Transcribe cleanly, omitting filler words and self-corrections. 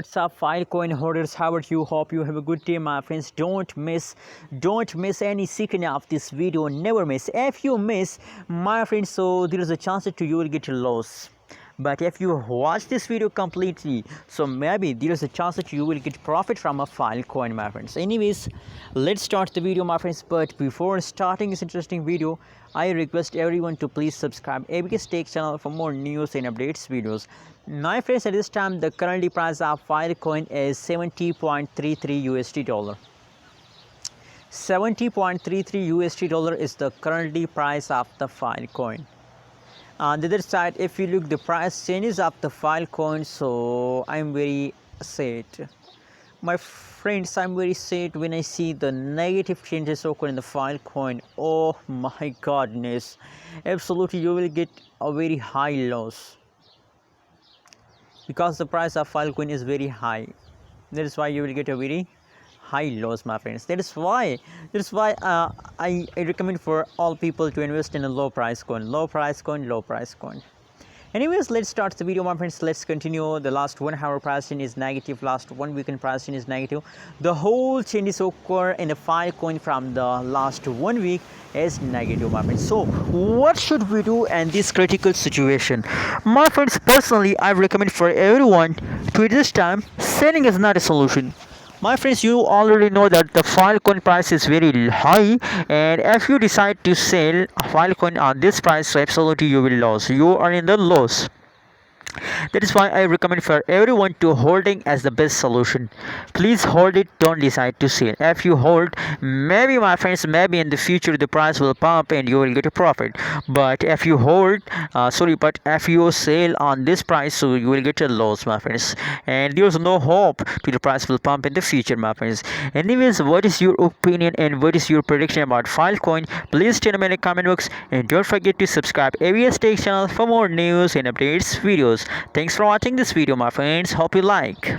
What's up, Filecoin holders? How are you? Hope you have a good day, my friends. Don't miss any second of this video. Never miss. If you miss, my friends, so there is a chance that you will get a loss. But if you watch this video completely, so maybe there is a chance that you will get profit from a Filecoin, my friends. Anyways, let's start the video, my friends. But before starting this interesting video, I request everyone to please subscribe ABS Tech channel for more news and updates videos. My friends, at this time the currently price of Filecoin is 70.33 USD dollar. 70.33 USD dollar is the currently price of the Filecoin. On the other side, if you look the price changes of the Filecoin, so I'm very sad, my friends. I'm very sad when I see the negative changes occur in the Filecoin. Oh my goodness, absolutely you will get a very high loss because the price of Filecoin is very high. That is why you will get a very high loss, my friends. That is why I recommend for all people to invest in a low price coin. Anyways, let's start the video, my friends. Let's continue. The last 1 hour pricing is negative, last 1 weekend pricing is negative. The whole changes occur in the Filecoin from the last 1 week is negative, my friends. So what should we do in this critical situation, my friends? Personally, I recommend for everyone to, at this time, selling is not a solution. My friends, you already know that the Filecoin price is very high, and if you decide to sell Filecoin on this price, so absolutely you will lose. You are in the loss. That is why I recommend for everyone to holding as the best solution. Please hold it, don't decide to sell. If you hold, maybe, my friends, maybe in the future the price will pump and you will get a profit. But if you hold, but if you sell on this price, so you will get a loss, my friends. And there is no hope to the price will pump in the future, my friends. Anyways, what is your opinion and what is your prediction about Filecoin? Please tell me in the comment box, and don't forget to subscribe ABS Tech channel for more news and updates videos. Thanks for watching this video, my friends. Hope you like.